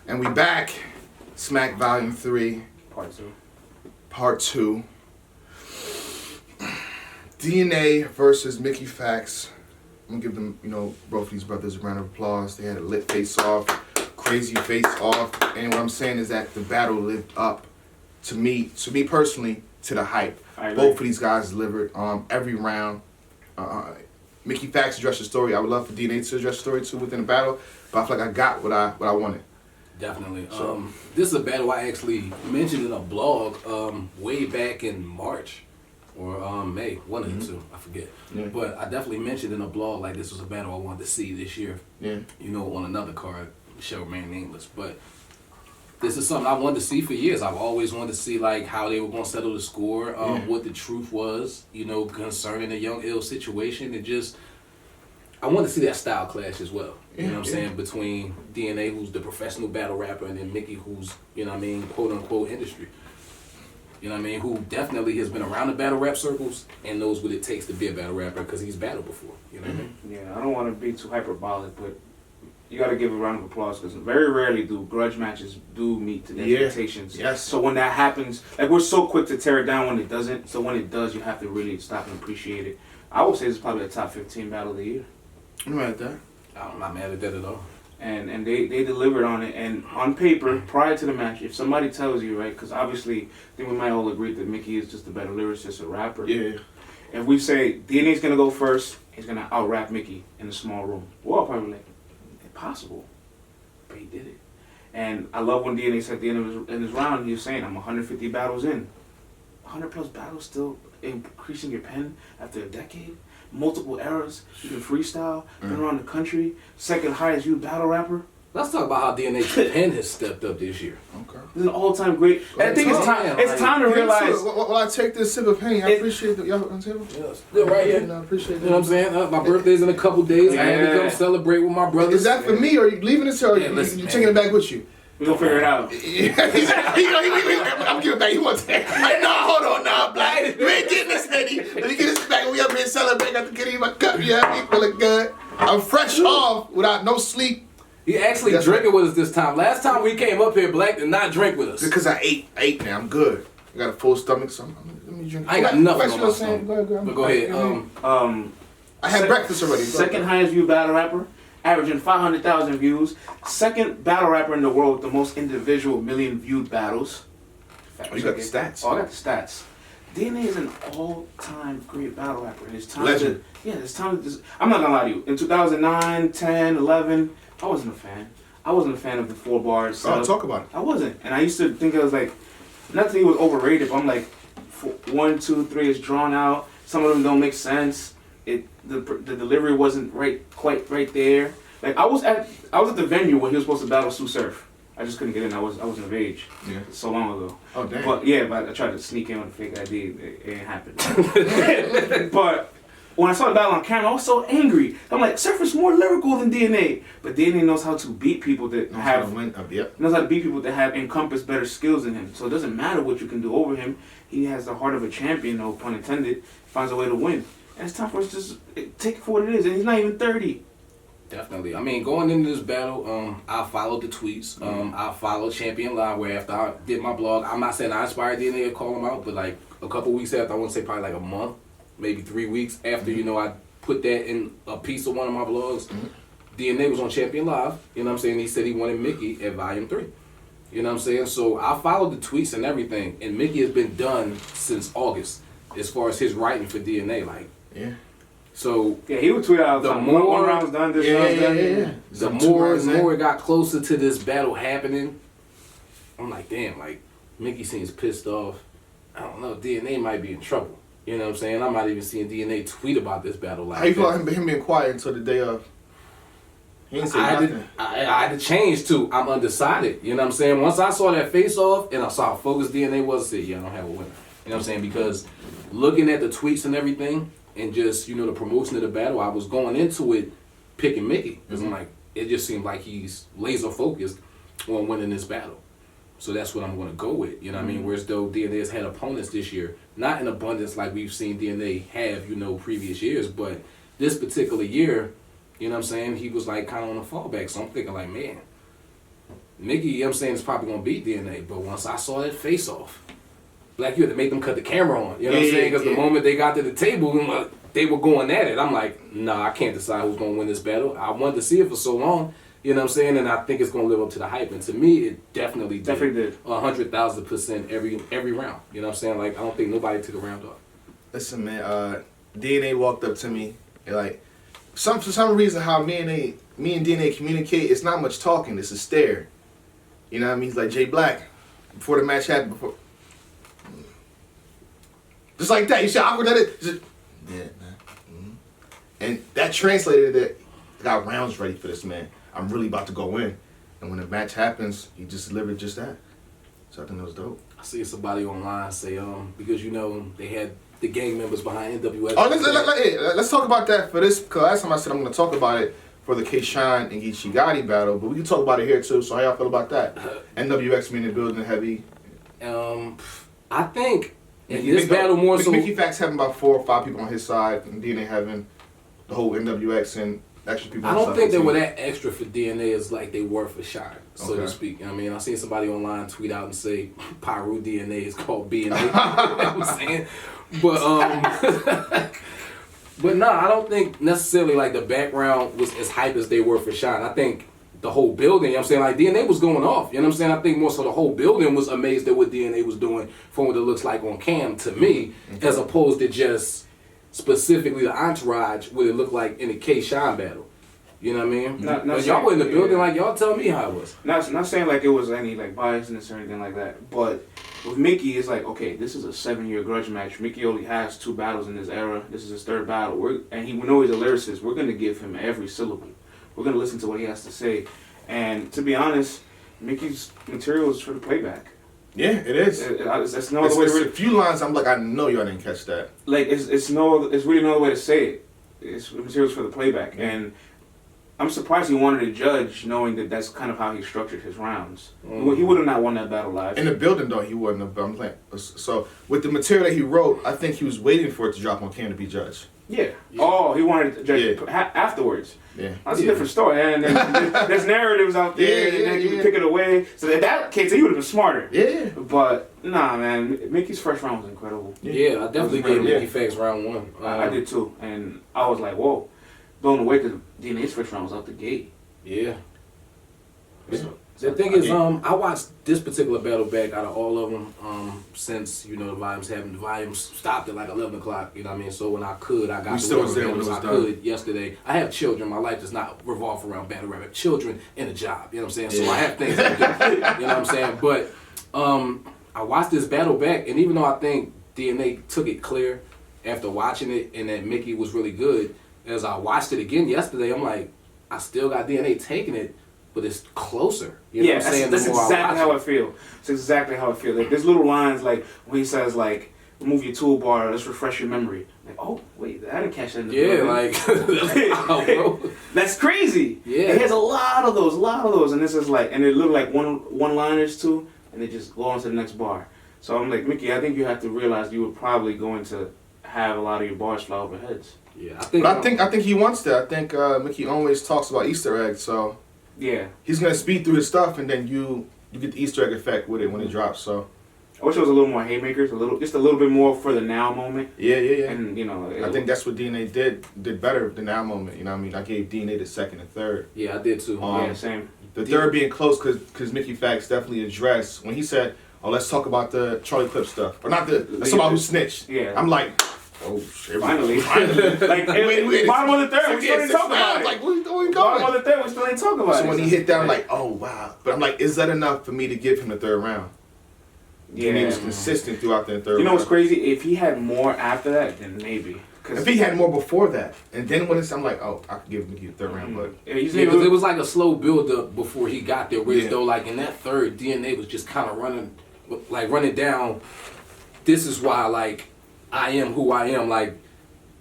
And we back. Smack Volume 3. Part 2. DNA versus Mickey Factz. I'm going to give them, both these brothers a round of applause. They had a lit face-off, crazy face-off. And what I'm saying is that the battle lived up to me personally, to the hype. Both of these guys delivered every round. Mickey Factz addressed the story. I would love for DNA to address the story too within the battle, but I feel like I got what I wanted. Definitely. This is a battle I actually mentioned in a blog way back in March or May, one of the two, I forget. Yeah. But I definitely mentioned in a blog like this was a battle I wanted to see this year. Yeah. On another card, shall remain nameless. But this is something I wanted to see for years. I've always wanted to see like how they were going to settle the score, what the truth was, concerning the Young Ill situation, and just I wanted to see that style clash as well. You know what I'm saying? Between DNA, who's the professional battle rapper, and then Mickey, who's, quote unquote industry. Who definitely has been around the battle rap circles and knows what it takes to be a battle rapper because he's battled before. You know what I mean? Yeah, I don't want to be too hyperbolic, but you got to give a round of applause because very rarely do grudge matches meet to the expectations. Yes. So when that happens, like we're so quick to tear it down when it doesn't. So when it does, you have to really stop and appreciate it. I would say it's probably a top 15 battle of the year. I'm mad at that. I'm not mad at that at all. And they delivered on it. And on paper, prior to the match, if somebody tells you, right, because obviously I think we might all agree that Mickey is just a better lyricist, a rapper. Yeah. If we say DNA's going to go first, he's going to out-rap Mickey in a small room. We're all probably like, impossible. But he did it. And I love when DNA said at the end of his round, he was saying, I'm 150 battles in. 100 plus battles still increasing your pen after a decade? Multiple eras, you can freestyle, been around the country, second highest youth battle rapper. Let's talk about how DNA's pen has stepped up this year. Okay. This is an all-time great. And I think it's time to realize. While I take this sip of pain, I appreciate that y'all on the table. Yeah, still right here. I appreciate that. You know what I'm saying? My birthday's in a couple days. I had to come celebrate with my brothers. Is that for me, or are you leaving this, or are you taking it back with you? We're going to figure it out. I'm giving it back. He wants it. No, hold on now, Black. You ain't getting this, Eddie. Let me get this back. We up here celebrating. Got to get in my cup. You have me feeling good. I'm fresh off without no sleep. He actually drinking with us this time. Last time we came up here, Black did not drink with us. Because I ate now. I'm good. I got a full stomach, so let me drink. I ain't got nothing on my stomach. But go ahead. I had breakfast already. Second highest viewed battle rapper. Averaging 500,000 views. Second battle rapper in the world with the most individual million viewed battles. You got the stats. Oh, I got the stats. DNA is an all-time great battle rapper. And it's time Legend. it's time to. I'm not gonna lie to you. In 2009, 10, 11, I wasn't a fan. I wasn't a fan of the 4 bars. Oh, talk about it. I wasn't, and I used to think I was like, not that he was overrated, but I'm like, 1, 2, 3 is drawn out. Some of them don't make sense. The delivery wasn't quite right there. Like I was at the venue when he was supposed to battle Sue Surf. I just couldn't get in. I wasn't of age. Yeah. So long ago. Oh damn. But I tried to sneak in with a fake ID. It ain't happened. But when I saw the battle on camera, I was so angry. I'm like, Surf is more lyrical than DNA, but DNA knows how to beat people that knows how to beat people that have encompassed better skills than him. So it doesn't matter what you can do over him. He has the heart of a champion, no pun intended. Finds a way to win. And it's time for us to just take it for what it is. And he's not even 30. Definitely. I mean, going into this battle, I followed the tweets. I followed Champion Live, where after I did my blog, I'm not saying I inspired DNA to call him out, but like a couple weeks after, I want to say probably like a month, maybe 3 weeks after, I put that in a piece of one of my blogs, DNA was on Champion Live. You know what I'm saying? He said he wanted Mickey at Volume 3. You know what I'm saying? So I followed the tweets and everything, and Mickey has been done since August as far as his writing for DNA. Like, yeah. So he would tweet out the more one round's done, this round's done. Yeah. The more it got closer to this battle happening, I'm like, damn, like Mickey seems pissed off. I don't know, DNA might be in trouble. You know what I'm saying? I'm not even seeing DNA tweet about this battle like that. How you feel him being quiet until the day of? He didn't say nothing. I had to change to I'm undecided. You know what I'm saying? Once I saw that face off and I saw how focused DNA was, I said, yeah, I don't have a winner. You know what I'm saying? Because looking at the tweets and everything, and just, the promotion of the battle, I was going into it picking Mickey. Because I'm like, it just seemed like he's laser focused on winning this battle. So that's what I'm going to go with. You know what I mean? Whereas though DNA has had opponents this year, not in abundance like we've seen DNA have, previous years, but this particular year, you know what I'm saying, he was like kind of on a fallback. So I'm thinking like, man, Mickey, you know what I'm saying, is probably gonna beat DNA. But once I saw that face off, like you had to make them cut the camera on. You know what I'm saying? Because the moment they got to the table, they were going at it. I'm like, nah, I can't decide who's gonna win this battle. I wanted to see it for so long. You know what I'm saying? And I think it's gonna live up to the hype. And to me, it definitely did. 100,000% every round. You know what I'm saying? Like I don't think nobody took a round off. Listen, man. DNA walked up to me and like, for some reason, how me and DNA communicate, it's not much talking. It's a stare. You know what I mean? He's like, Jay Black, before the match happened, just like that. You see how awkward that is? Just, yeah, man. Mm-hmm. And that translated that I got rounds ready for this man. I'm really about to go in. And when the match happens, he just delivered just that. So I think that was dope. I see somebody online say, because you know they had the gang members behind NWS. Oh, let's talk about that for this. Because last time I said I'm going to talk about it for the K-Shine and Geechee Gotti battle, but we can talk about it here too. So how y'all feel about that? NWX being in the building heavy. I think in this battle more so. Mickey Factz having about 4 or 5 people on his side, and DNA having the whole NWX and extra people. I don't think they were that extra for DNA as like they were for Shine, so to speak. I mean, I seen somebody online tweet out and say Pyro DNA is called BNA. You know what I'm saying? But but no, I don't think necessarily like the background was as hype as they were for Shine. I think the whole building, you know what I'm saying, like DNA was going off. You know what I'm saying? I think more so the whole building was amazed at what DNA was doing from what it looks like on cam to me, as opposed to just specifically the entourage what it looked like in the K-Shine battle. You know what I mean? But y'all were in the building, like y'all tell me how it was. Not saying like it was any like biasness or anything like that, but with Mickey, it's like, okay, this is a 7-year grudge match. Mickey only has 2 battles in this era. This is his 3rd battle. We know he's a lyricist. We're gonna give him every syllable. We're gonna listen to what he has to say. And to be honest, Mickey's material is for the playback. Yeah, it is. It's no other way to read a few lines. I'm like, I know y'all didn't catch that. Like it's really no other way to say it. It's materials for the playback, and I'm surprised he wanted to judge, knowing that that's kind of how he structured his rounds. He would have not won that battle live. In the building, though, he wouldn't have. I'm playing. So with the material that he wrote, I think he was waiting for it to drop on cam to be judged. Yeah. Oh, he wanted to judge afterwards. Yeah. That's a different story. And then there's narratives out there, and then you can pick it away. So in that case, he would have been smarter. Yeah. But nah, man, Mickey's first round was incredible. Yeah, I definitely gave Mickey Factz round 1. I did too, and I was like, whoa, blown away because DNA's first round was out the gate. Yeah. The thing is, I watched this particular battle back out of all of them since, you know, the volumes stopped at like 11 o'clock, you know what I mean? So when I could, I got to whatever battles I could yesterday. I have children. My life does not revolve around battle rap. I have children and a job, you know what I'm saying? So I have things to do, you know what I'm saying? But I watched this battle back, and even though I think DNA took it clear after watching it and that Mickey was really good, as I watched it again yesterday, I'm like, I still got DNA taking it, but it's closer. You know what I'm saying? That's exactly how I feel. It's exactly how I feel. Like, there's little lines like when he says like, remove your toolbar, let's refresh your memory. Like, oh wait, I didn't catch that in the building. Like wow, bro. That's crazy. Yeah. He has a lot of those, and this is like, and it look like one-liners too, and they just go on to the next bar. So I'm like, Mickey, I think you have to realize you were probably going to have a lot of your bars fly over heads. Yeah, I think he wants that. I think Mickey always talks about Easter eggs, so yeah, he's gonna speed through his stuff, and then you get the Easter egg effect with it when it drops. So I wish it was a little more haymakers, just a little bit more for the now moment. Yeah. And you know, I think that's what DNA did better than now moment. You know what I mean? I gave DNA the 2nd and 3rd. Yeah, I did too. Yeah, same. The 3rd being close because Mickey Factz definitely addressed when he said, "Oh, let's talk about the Charlie Clip stuff," or not let's talk about who snitched. Yeah, I'm like, oh shit! Finally. Like wait, bottom of the 3rd, we still didn't talk about it. Like, where we going? Bottom of the 3rd, we still didn't talk about it. So when he hit that, I'm like, oh wow. But I'm like, is that enough for me to give him the 3rd round? Yeah. And he was consistent throughout the 3rd round. You know what's crazy? If he had more after that, then maybe. If he had more before that, and then when I'm like, oh, I could give Mickey the 3rd round, but because it was like a slow build up before he got there. Whereas though, like in that 3rd, DNA was just kind of running down. This is why, like, I am who I am. Like,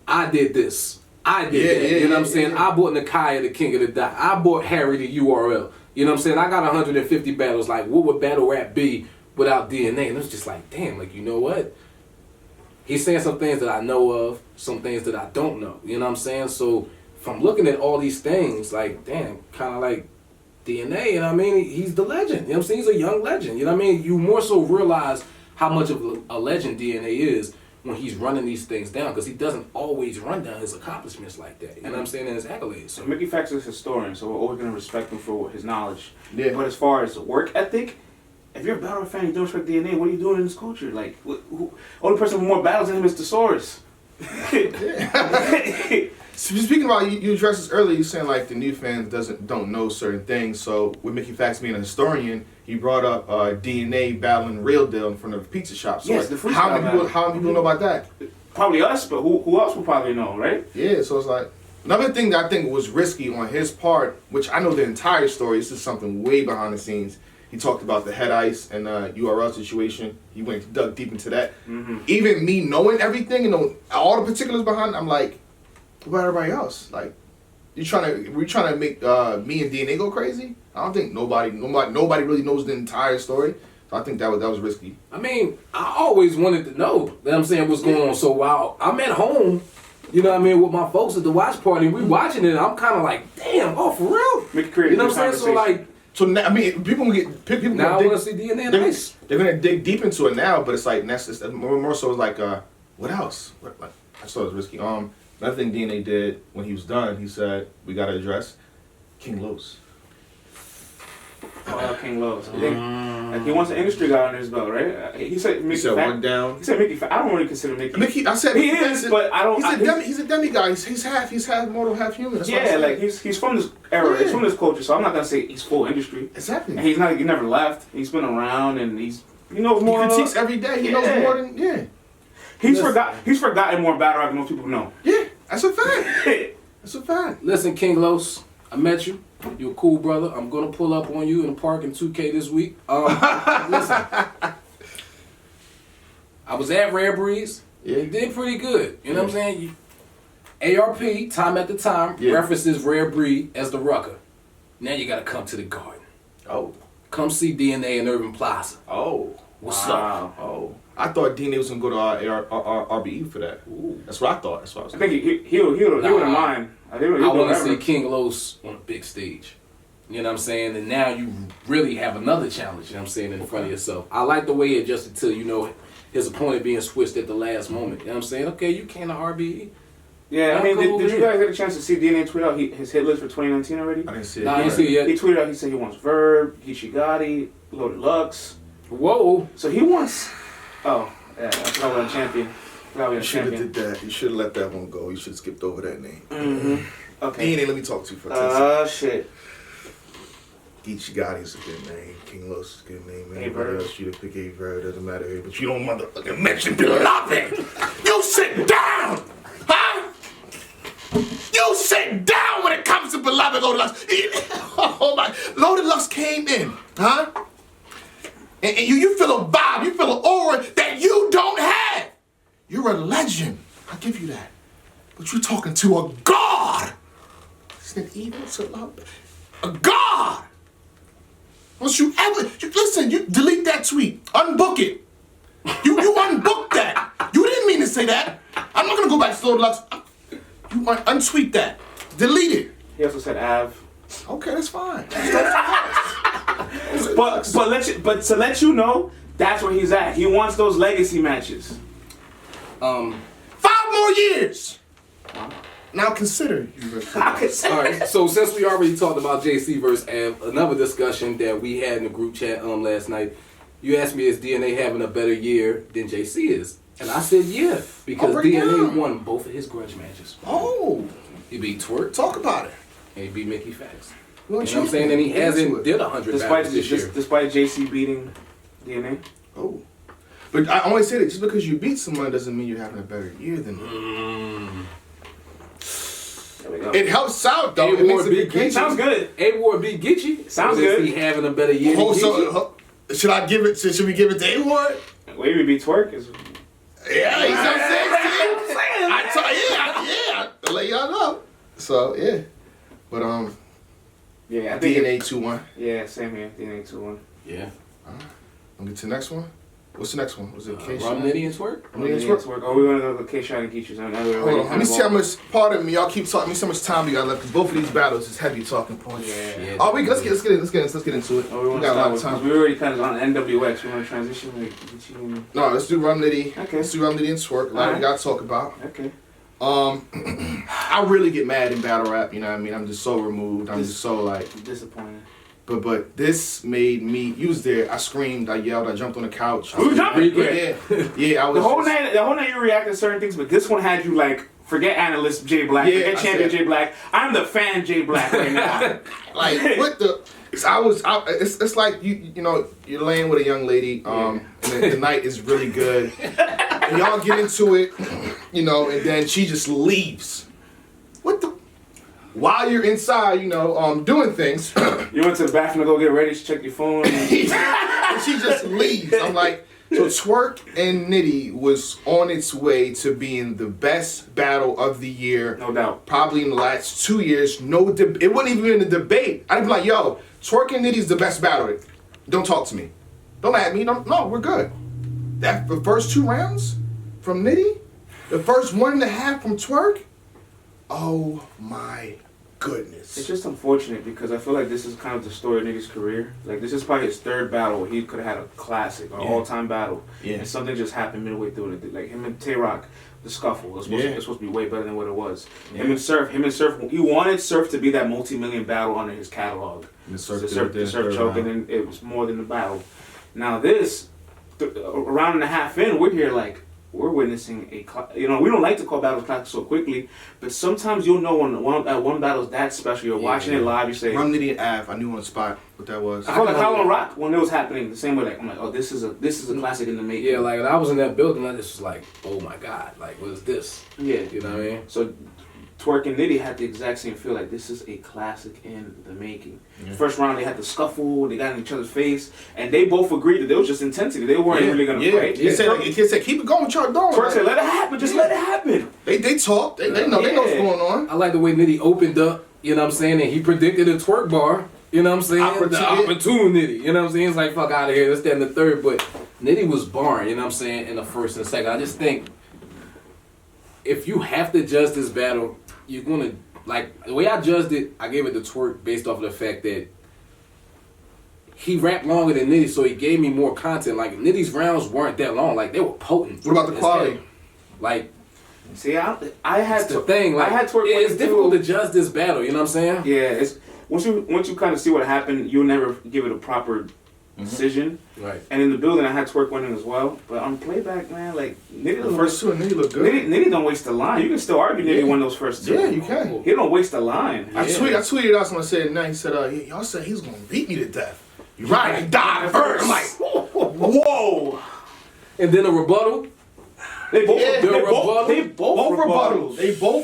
I did this. I did that. You know what I'm saying? I bought Nakai, the King of the Dot. I bought Harry, the URL. You know what I'm saying? I got 150 battles. Like, what would battle rap be without DNA? And it's just like, damn, like, you know what? He's saying some things that I know of, some things that I don't know. You know what I'm saying? So from looking at all these things, like, damn, kind of like, DNA, and I mean, he's the legend. You know what I'm saying? He's a young legend. You know what I mean? You more so realize how much of a legend DNA is when he's running these things down, because he doesn't always run down his accomplishments like that. You know what I'm saying? And his accolades. So Mickey Factz is a historian, so we're always going to respect him for his knowledge. Yeah. But as far as work ethic, if you're a battle rap fan, you don't respect DNA, what are you doing in this culture? Like, only person with more battles than him is Thesaurus. Speaking about, you addressed this earlier, you saying like the new fans don't know certain things. So with Mickey Factz being a historian, he brought up DNA battling Real Deal in front of a pizza shop. So Yes, like, the freestyle how many battle. people know about that? Probably us, but who else will probably know, right? Yeah, so it's like another thing that I think was risky on his part, which I know the entire story. This is something way behind the scenes. He talked about the head ice and URL situation. He dug deep into that. Mm-hmm. Even me knowing everything and knowing all the particulars behind it, I'm like, what about everybody else? Like, we trying to make me and DNA go crazy? I don't think nobody really knows the entire story. So I think that was risky. I mean, I always wanted to know, that I'm saying, what's going on. So while I'm at home, you know what I mean, with my folks at the watch party, we watching it, I'm kind of like, damn, oh, for real? Make it create You know what I'm saying? So like, So now, I mean, people now I want to see DNA and Ice. They're gonna dig deep into it now, but it's like that's more so like what else? Like, I thought it was risky. Another thing DNA did when he was done, he said we gotta address King Los. King Los. I think he wants an industry guy on his belt, right? He said Mickey Factz. One down. He said Mickey Factz. I don't really consider Mickey. I said he is, but I don't. He's a demigod. He's half mortal, half human. That's what I Yeah, said. like he's from this era. Yeah. He's from this culture. So I'm not gonna say he's full industry. Exactly. And he never left. He's been around and he knows more. He critiques every day. He knows more than He's forgotten more battle rap than most people know. Yeah, that's a fact. That's a fact. Listen, King Los, I met you. You're a cool brother. I'm gonna pull up on you in the park in 2K this week. Listen, I was at Rare Breeze. Yeah. You did pretty good. You know what I'm saying? ARP, time at the time, Yeah. references Rare Breed as the rucker. Now you gotta come to the garden. Oh. Come see DNA in Urban Plaza. Oh. What's Wow. up? Oh. I thought DNA was gonna go to RBE for that. Ooh. That's what I thought. That's what I was I think he wouldn't mind. I want to see King Los on a big stage. You know what I'm saying? And now you really have another challenge, you know what I'm saying, in front of yourself. I like the way he adjusted to, his opponent being switched at the last moment. You know what I'm saying? Okay, you came to RBE. Yeah, I mean, Cool, did you yeah. guys get a chance to see DNA tweet out his hit list for 2019 already? I didn't see it. Nah, I didn't see it yet. He tweeted out, he said he wants Verb, Hichigati, Loaded Lux. Whoa. So he wants, yeah, that's probably a champion. Probably a You should have champion. did that. You should have let that one go. You should have skipped over that name. Mm-hmm. Okay. DNA, let me talk to you for 10 seconds. Shit. Ichigati is a good name. King Los is a good name. Hey, Anybody Bird. else you to pick a Bird, doesn't matter here. But you don't motherfucking mention Beloved. You sit down! Huh? You sit down when it comes to Beloved Loaded Lux. Oh my. Loaded Lux came in, huh? And you feel a vibe, you feel an aura that you don't have. You're a legend. I'll give you that. But you're talking to a god. Isn't it evil to love? A god. Once you listen, you delete that tweet. Unbook it. You unbooked that. You didn't mean to say that. I'm not gonna go back to Loaded Lux. You untweet that. Delete it. He also said Av. Okay, that's fine. But to let you know, that's where he's at. He wants those legacy matches. 5 more years. Now consider. All right, so since we already talked about JC versus Av, another discussion that we had in the group chat last night, you asked me, is DNA having a better year than JC is? And I said, yeah, because break it DNA down. won both of his grudge matches. Oh, He beat Twerk talk about it. and he beat Mickey Factz. You You know what I'm saying? And he hasn't did 100 battles this year. Despite JC beating DNA. Oh. But I only say that just because you beat someone doesn't mean you're having a better year than them. There we go. It helps out though. It A-Ward makes a big beat case. Sounds good. A-Ward beat Geechee. Sounds Is good. he having a better year Oh, than Geechee? so should I give it? Should we give it to A-Ward? Wavy beat Twerk is. Yeah, he's what I'm saying. I to let y'all know. So yeah, but Yeah, I think DNA 2-1. Yeah, same here. DNA 2-1. Yeah. I'll get to the next one. What's the next one? Was it K-Shot? Rum Nitty and Twerk? Oh, we want to go to K-Shot and Keisha's. Hold on. Let me see how much. Pardon me, y'all keep talking. Let me see how much time we got left because both of these battles is heavy talking points. Yeah. Oh, let's get into it. Oh, we got a lot of time. We already kind of on NWX. We want to transition. No, let's do Rum Nitty. Okay. Let's do Rum Nitty and Twerk. A lot we got to talk about. Okay. I really get mad in battle rap. You know what I mean? I'm just so removed. I'm just so like disappointed. But this made me. You was there. I screamed. I yelled. I jumped on the couch. You was jumping? Yeah. I was. The whole night you reacted to certain things, but this one had you like forget analyst Jay Black, forget champion Jay Black. I'm the fan Jay Black right now. Like what the? It's like you know you're laying with a young lady. And the night is really good. And y'all get into it, you know, and then she just leaves. What the? While you're inside, you know, doing things. You went to the bathroom to go get ready to check your phone. And she just leaves. I'm like, so Twerk and Nitty was on its way to being the best battle of the year. No doubt. Probably in the last 2 years. It wasn't even in a debate. I'd be like, yo, Twerk and Nitty's the best battle. Don't talk to me. Don't at me. No, we're good. The first 2 rounds from Nitty, the first 1.5 from Twerk, oh my goodness. It's just unfortunate because I feel like this is kind of the story of Nitty's career. Like this is probably his 3rd battle where he could have had a classic, an all-time battle. Yeah. And something just happened midway through it. Like him and Tay-Rock, the scuffle. It was supposed to be way better than what it was. Yeah. Him and Surf, he wanted Surf to be that multi-million battle under his catalog. The Surf choke, and then it was more than the battle. Now this, a round and a half in, we're here like, we're witnessing we don't like to call battles classic so quickly, but sometimes you'll know when one battle is that special. You're watching it live. You say, Rum Nitty and Av. I knew on the spot what that was. I felt like Hollow Rock when it was happening the same way. Like I'm like, oh, this is a classic in the making. Yeah, like when I was in that building, I just was like, oh my god, like what is this? Yeah, you know what I mean. So Twerk and Nitty had the exact same feel. Like this is a classic in the making. Yeah. First round they had the scuffle. They got in each other's face, and they both agreed that there was just intensity. They weren't really gonna fight. He said, keep it going, what y'all doing. Twerk said, let it happen. Just let it happen. They talk. They know what's going on. I like the way Nitty opened up. You know what I'm saying? And he predicted a Twerk bar. You know what I'm saying? The opportunity. You know what I'm saying? It's like, fuck out of here. Let's stand in the 3rd. But Nitty was barring, you know what I'm saying, in the 1st and the 2nd. I just think if you have to judge this battle, you're going to, like, the way I judged it, I gave it to Twerk based off of the fact that he rapped longer than Nitty, so he gave me more content. Like, Nitty's rounds weren't that long. Like, they were potent. What about the quality? Like, see, I had the thing. Like, I had Twerk. It's difficult to judge this battle. You know what I'm saying? Yeah, it's once you kind of see what happened, you'll never give it a proper decision. Right. And in the building, I had Twerk winning as well. But on playback, man, like Nitty, the first 2 Nitty look good. Nitty don't waste the line. You can still argue Nitty won those first 2. Yeah, you can. He don't waste the line. I tweeted out someone said, "Now he said, y'all said he was gonna beat me to death. You're right. He died first." I'm like, whoa. And then a rebuttal. They both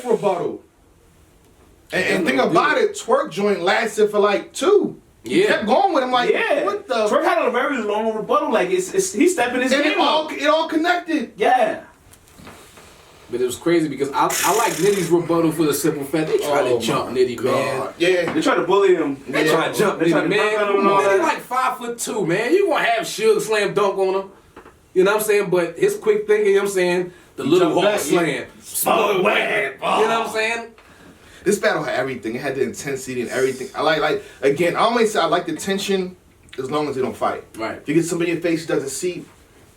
rebuttal. And think about it, Twerk joint lasted for like 2. He kept going with him like, what the? Twerk had a very long rebuttal. Like he's stepping his game up. It all connected. Yeah. But it was crazy because I like Nitty's rebuttal for the simple fact they tried to jump Nitty, man. Yeah. They tried to bully him. They tried to jump Nitty, man. Nitty like 5'2", man. You gonna have Suge slam dunk on him. You know what I'm saying? But his quick thinking, you know what I'm saying? The little hawk slam. Spud wham. You know what I'm saying? This battle had everything. It had the intensity and everything. I like again, I always say I like the tension as long as they don't fight. Right. If you get somebody in your face who doesn't see,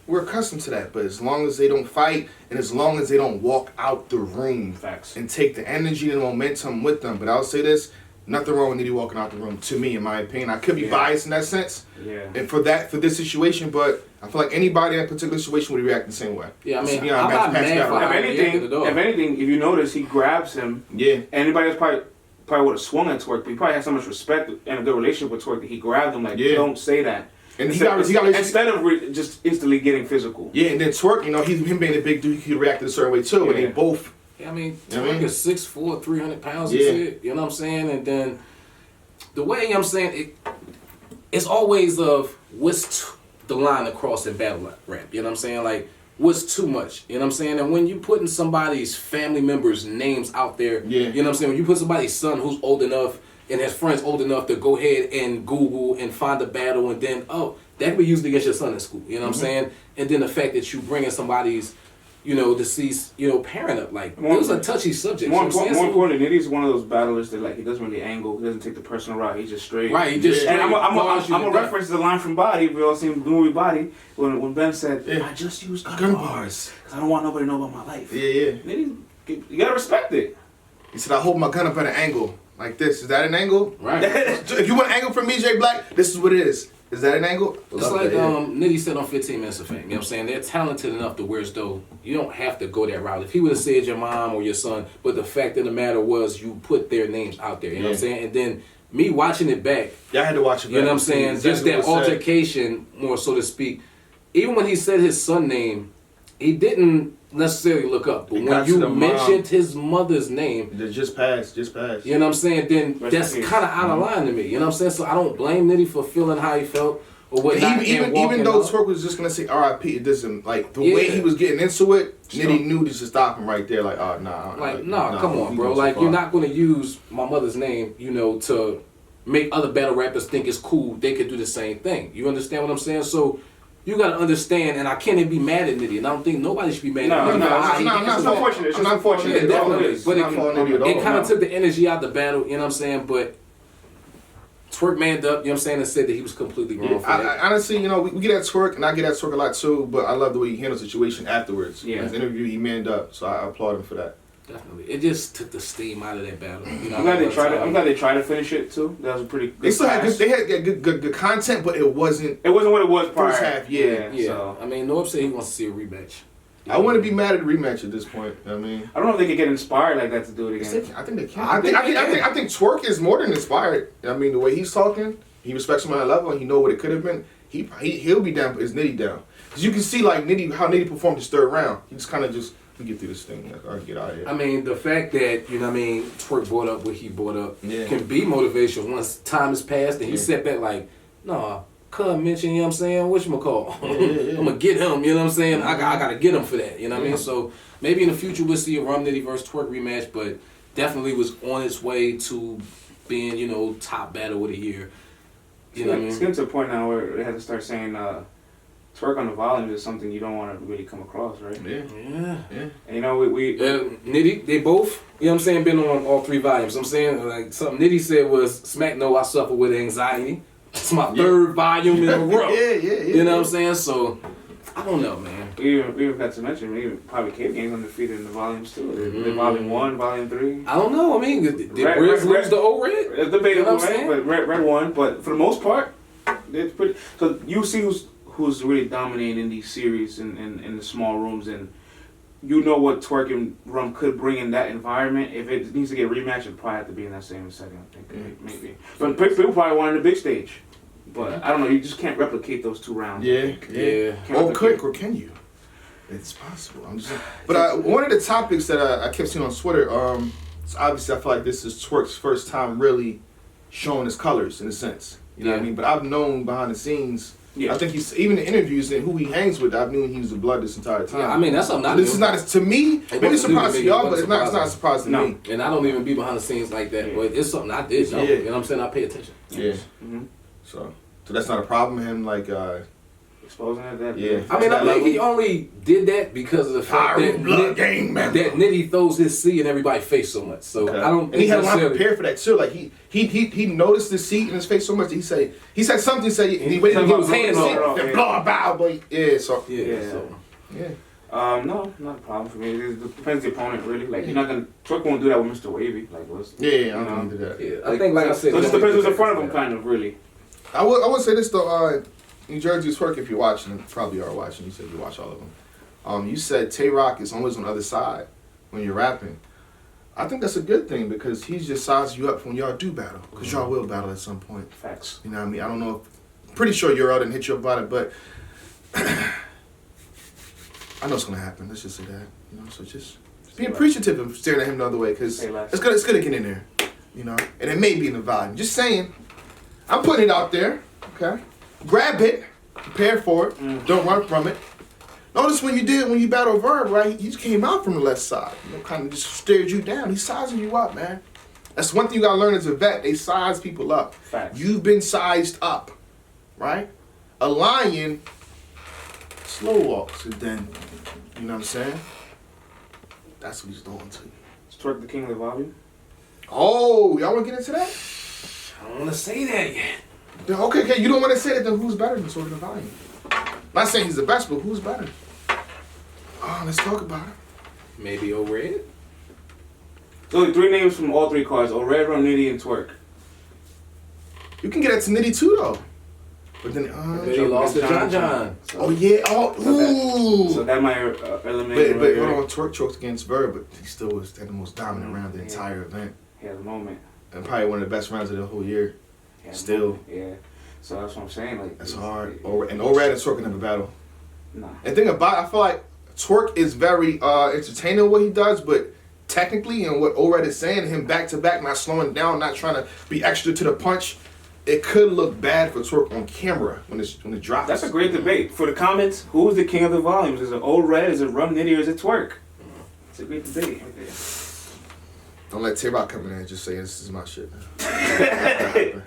we're accustomed to that. But as long as they don't fight and as long as they don't walk out the room Facts. and take the energy and momentum with them. But I'll say this, nothing wrong with Nitty walking out the room, to me, in my opinion. I could be biased in that sense. Yeah. And for this situation, but I feel like anybody in that particular situation would react the same way. Yeah, I mean, I'm not mad if anything, if you notice, he grabs him. Yeah. Anybody else probably would have swung at Twerk, but he probably had so much respect and a good relationship with Twerk that he grabbed him like, don't say that. And instead of just instantly getting physical. Yeah, and then Twerk, you know, him being a big dude, he reacted a certain way too, and they both. Yeah, I mean, Twerk is 6'4", 300 pounds and shit. You know what I'm saying? And then the way I'm saying it's always of what's the line across in battle rap. You know what I'm saying? Like, what's too much? You know what I'm saying? And when you putting somebody's family members' names out there, you know what I'm saying? When you put somebody's son who's old enough and his friends old enough to go ahead and Google and find a battle and then, that can be used against your son in school. You know what I'm saying? And then the fact that you bringing somebody's, deceased, parent up, like, it was a touchy subject. More importantly, Nitty's one of those battlers that, like, he doesn't really angle, he doesn't take the personal route, he's just straight. Right, he just straight. And I'm gonna reference the line from Body, we all seen the movie Body, when Ben said, I just use gun bars, because I don't want nobody to know about my life. Yeah. Nitty, you gotta respect it. He said, I hold my gun up at an angle, like this. Is that an angle? Right. If you want an angle from me, J Black, this is what it is. Is that an angle? It's like Nitty said on 15 Minutes of Fame. You know what I'm saying? They're talented enough to where as though you don't have to go that route. If he would have said your mom or your son, but the fact of the matter was you put their names out there. You know what I'm saying? And then me watching it back. Yeah, I had to watch it back. You know what I'm saying? Just that altercation, more so to speak. Even when he said his son name, he didn't necessarily look up. But when you mentioned his mother's name, just passed. You know what I'm saying? Then that's kind of out of line to me. You know what I'm saying? So I don't blame Nitty for feeling how he felt or what. Even though Twerk was just gonna say R.I.P., it doesn't like the way he was getting into it. Nitty knew just to stop him right there. Like, oh nah. Come on, bro. Like, you're not gonna use my mother's name, to make other battle rappers think it's cool. They could do the same thing. You understand what I'm saying? So. You gotta understand, and I can't even be mad at Nitty, and I don't think nobody should be mad at Nitty. It's unfortunate. It's unfortunate. Yeah, definitely. But it kind of took the energy out of the battle, you know what I'm saying? But Twerk manned up, you know what I'm saying, and said that he was completely wrong for that. Honestly, we get at Twerk, and I get at Twerk a lot too, but I love the way he handled the situation afterwards. Yeah. In his interview, he manned up, so I applaud him for that. Definitely. It just took the steam out of that battle. I'm glad they tried to finish it too. That was a pretty good They still had good content, but it wasn't what it was prior. First half, yeah. So. I mean, Norb said he wants to see a rematch. I wouldn't be mad at a rematch at this point. I mean, I don't know if they could get inspired like that to do it again. I think they can. I think Twerk is more than inspired. I mean, the way he's talking, he respects him on that level, and he know what it could have been. He'll be down, is Nitty down? Because you can see like how Nitty performed his third round. He just kind of we get through this thing. I get out of here. I mean, the fact that, Twerk brought up what he brought up can be motivation once time has passed and he sat back like, nah, Cub mentioned, you know what I'm saying, whatchamacall. I'm going to get him, you know what I'm saying? I got to get him for that, you know what I mean? So maybe in the future we'll see a Rum Nitty versus Twerk rematch, but definitely was on its way to being, top battle of the year. You know what I mean? It's getting to a point now where they have to start saying, Twerk on the volume is something you don't want to really come across, right? Yeah. And, we Nitty, they both, you know what I'm saying, been on all 3 volumes. I'm saying, like, something Nitty said was, Smack No, I suffer with anxiety. It's my 3rd volume in a row. You know what I'm saying? So, I don't know, man. We even got to mention, probably Cave Game's undefeated in the volumes, too. The volume 1, volume 3. I don't know. I mean, did Riz lose the old Red? It's debatable, right? But Red won. But for the most part, it's pretty... So, you see who's really dominating in these series in the small rooms, and what Twerk and Rum could bring in that environment. If it needs to get rematched, it'd probably have to be in that same setting, I think, maybe. But people probably want the big stage. But I don't know, you just can't replicate those 2 rounds. Yeah. Or can you? It's possible. But one of the topics that I kept seeing on Twitter, so obviously I feel like this is Twerk's first time really showing his colors, in a sense. You know what I mean? But I've known behind the scenes. Yeah. I think he's even the interviews and who he hangs with. I've known he was a blood this entire time. Yeah, I mean that's something. This is not to me. Maybe it's a surprise to y'all, but it's not a surprise to me. And I don't even be behind the scenes like that. But it's something I did know. You know what I'm saying? I pay attention. Yeah. So that's not a problem. Him exposing it. Yeah. I mean, I think he only did that because of the fact that Nitty throws his C in everybody's face so much. So I don't. And he had a lot prepared for that too. Like he noticed the seat in his face so much. That he said something. He waited to get his hands on it. Blah blah. But no, not a problem for me. It depends the opponent really. Like you're not gonna Twerk won't do that with Mr. Wavy. Like I'm gonna do that. Yeah, I think like I said, so it just depends who's in front of him, kind of really. I would say this though. New Jersey's Twerk, if you're watching, you probably are watching. You said you watch all of them. You said Tay Rock is always on the other side when you're rapping. I think that's a good thing because he's just sizing you up when y'all do battle. Because y'all will battle at some point. Facts. You know what I mean? I don't know pretty sure you're out and hit you about it, but I know it's going to happen. Let's just say that. So just be appreciative of staring at him the other way because it's good to get in there. And it may be in the volume. Just saying. I'm putting it out there. Okay? Grab it, prepare for it, don't run from it. Notice when you battle Verb, right? He just came out from the left side. Kind of just stared you down. He's sizing you up, man. That's one thing you gotta learn as a vet. They size people up. Facts. You've been sized up, right? a lion slow walks, and then, you know what I'm saying? That's what he's doing to you. Is Twerk the king of the volume? Oh, y'all want to get into that? I don't want to say that yet. Then, okay, you don't want to say that, then who's better than Twerk the Volume? Not saying he's the best, but who's better? Oh, let's talk about it. Maybe overrated? So 3 names from all 3 cards: O-Red, Rum Nitty, and Twerk. You can get that to Nitty too, though. But then, But he lost to John. So, oh yeah, ooh. so that might eliminate. But hold on, Twerk choked against Verb, but he still was at the most dominant round the entire event. He had a moment. And probably one of the best rounds of the whole year. Still. Yeah. So that's what I'm saying. Like That's hard. And O-Red and Twerk can have a battle. Nah. And thing about it, I feel like Twerk is very entertaining what he does, but technically and what O-Red is saying, him back to back, not slowing down, not trying to be extra to the punch, it could look bad for Twerk on camera when it drops. That's a great debate. For the comments, who is the king of the volumes? Is it O-Red, is it Rum Nitty, or is it Twerk? It's a great debate right there. Don't let Tay-Rock come in there and just say this is my shit. Baby,